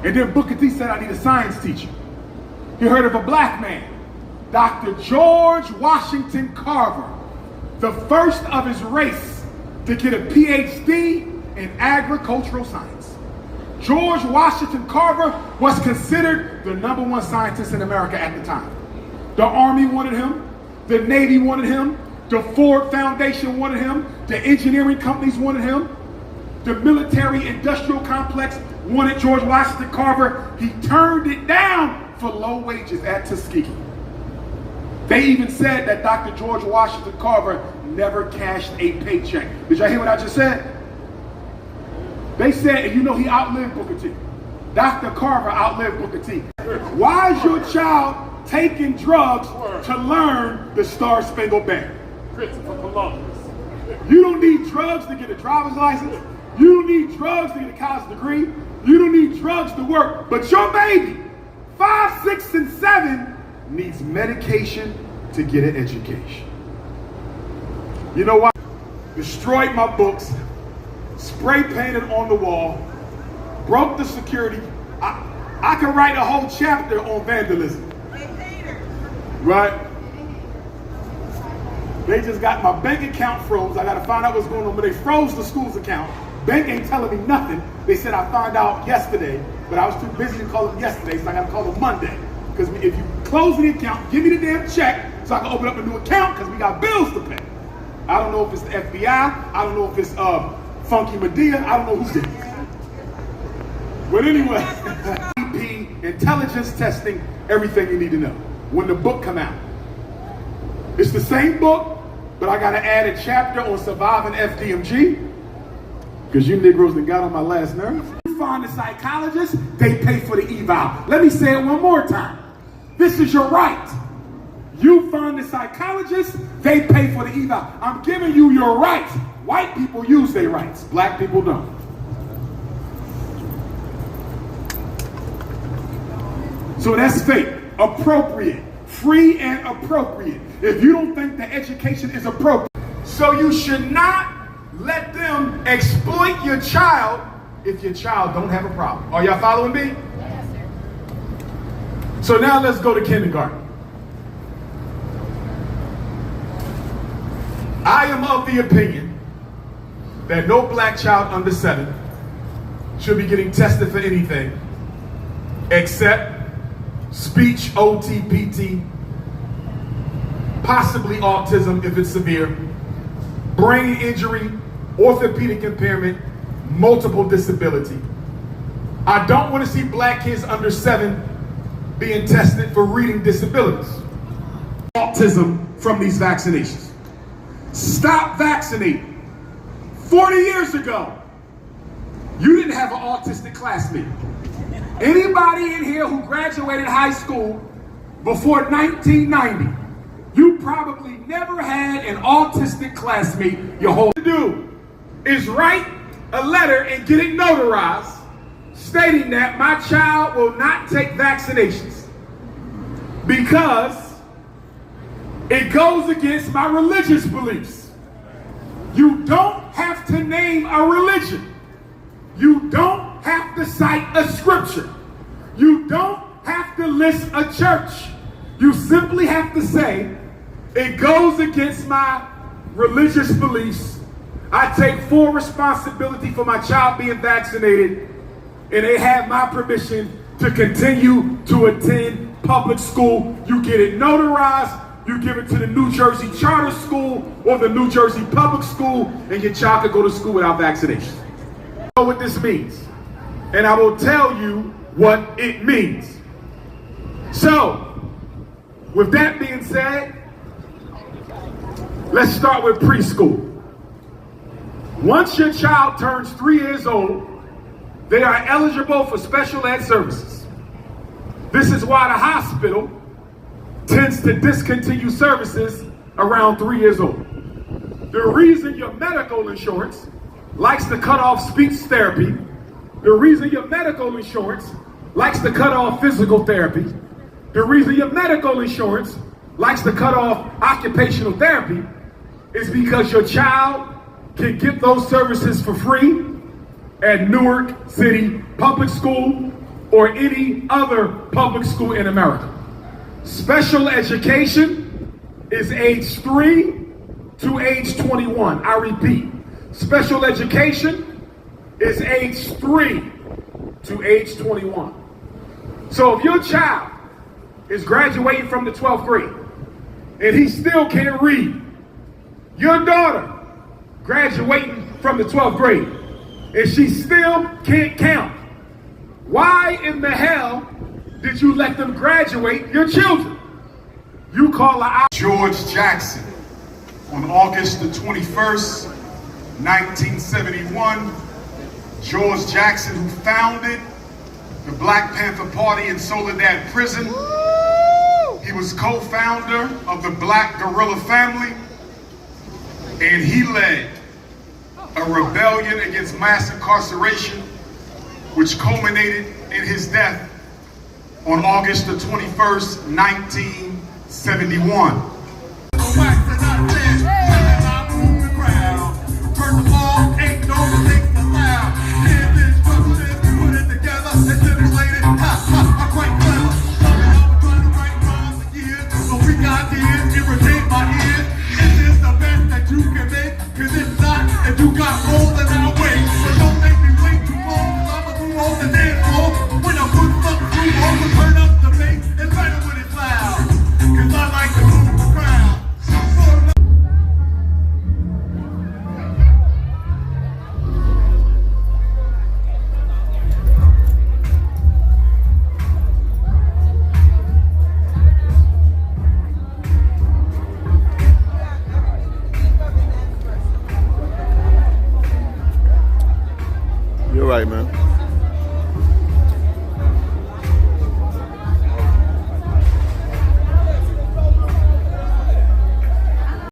And then Booker T said, I need a science teacher. He heard of a black man, Dr. George Washington Carver, the first of his race to get a PhD in agricultural science. George Washington Carver was considered the #1 scientist in America at the time. The Army wanted him, the Navy wanted him, the Ford Foundation wanted him, the engineering companies wanted him, the military industrial complex wanted George Washington Carver. He turned it down for low wages at Tuskegee. They even said that Dr. George Washington Carver never cashed a paycheck. Did y'all hear what I just said? They said, and you know he outlived Booker T. Dr. Carver outlived Booker T. Why is your child taking drugs to learn the Star Spangled Banner? Christopher Columbus. You don't need drugs to get a driver's license. You don't need drugs to get a college degree. You don't need drugs to work. But your baby, 5, 6, and 7, needs medication to get an education. You know what? Destroyed my books, spray painted on the wall, broke the security. I could write a whole chapter on vandalism. Right? They just got my bank account froze. I got to find out what's going on. But they froze the school's account. Bank ain't telling me nothing. They said I found out yesterday, but I was too busy to call them yesterday, so I got to call them Monday. Because if you close the account, give me the damn check so I can open up a new account because we got bills to pay. I don't know if it's the FBI. I don't know if it's Funky Medea. I don't know who did it. But anyway, EP, intelligence testing, everything you need to know. When the book come out. It's the same book, but I got to add a chapter on surviving FDMG. Because you Negroes done got on my last nerve. You find a psychologist, they pay for the eval. Let me say it one more time. This is your right. You find a psychologist, they pay for the eval. I'm giving you your rights. White people use their rights. Black people don't. So that's fake. Appropriate. Free and appropriate. If you don't think the education is appropriate. So you should not let them exploit your child if your child don't have a problem. Are y'all following me? Yes, sir. So now let's go to kindergarten. I am of the opinion that no black child under 7 should be getting tested for anything except speech, OT, PT, possibly autism if it's severe, brain injury, orthopedic impairment, multiple disability. I don't want to see black kids under 7 being tested for reading disabilities. Autism from these vaccinations. Stop vaccinating. 40 years ago, you didn't have an autistic classmate. Anybody in here who graduated high school before 1990, you probably never had an autistic classmate your whole life. Do is write a letter and get it notarized stating that my child will not take vaccinations because it goes against my religious beliefs. You don't have to name a religion. You don't have to cite a scripture. You don't have to list a church. You simply have to say, it goes against my religious beliefs. I take full responsibility for my child being vaccinated, and they have my permission to continue to attend public school. You get it notarized, you give it to the New Jersey Charter School or the New Jersey Public School, and your child can go to school without vaccination. You know what this means, and I will tell you what it means. So, with that being said, let's start with preschool. Once your child turns 3 years old, they are eligible for special ed services. This is why the hospital tends to discontinue services around 3 years old. The reason your medical insurance likes to cut off speech therapy, the reason your medical insurance likes to cut off physical therapy, the reason your medical insurance likes to cut off occupational therapy is because your child can get those services for free at Newark City Public School or any other public school in America. Special education is age 3 to age 21. I repeat, special education is age 3 to age 21. So if your child is graduating from the 12th grade and he still can't read, your daughter graduating from the 12th grade and she still can't count, why in the hell did you let them graduate your children? You call her out. George Jackson, on August the 21st, 1971, George Jackson, who founded the Black Panther Party in Soledad Prison. He was co-founder of the Black Guerrilla Family, and he led a rebellion against mass incarceration, which culminated in his death on August the 21st, 1971. You got more than I wait, so don't make me wait too long, 'cause I'ma do all the dance floor.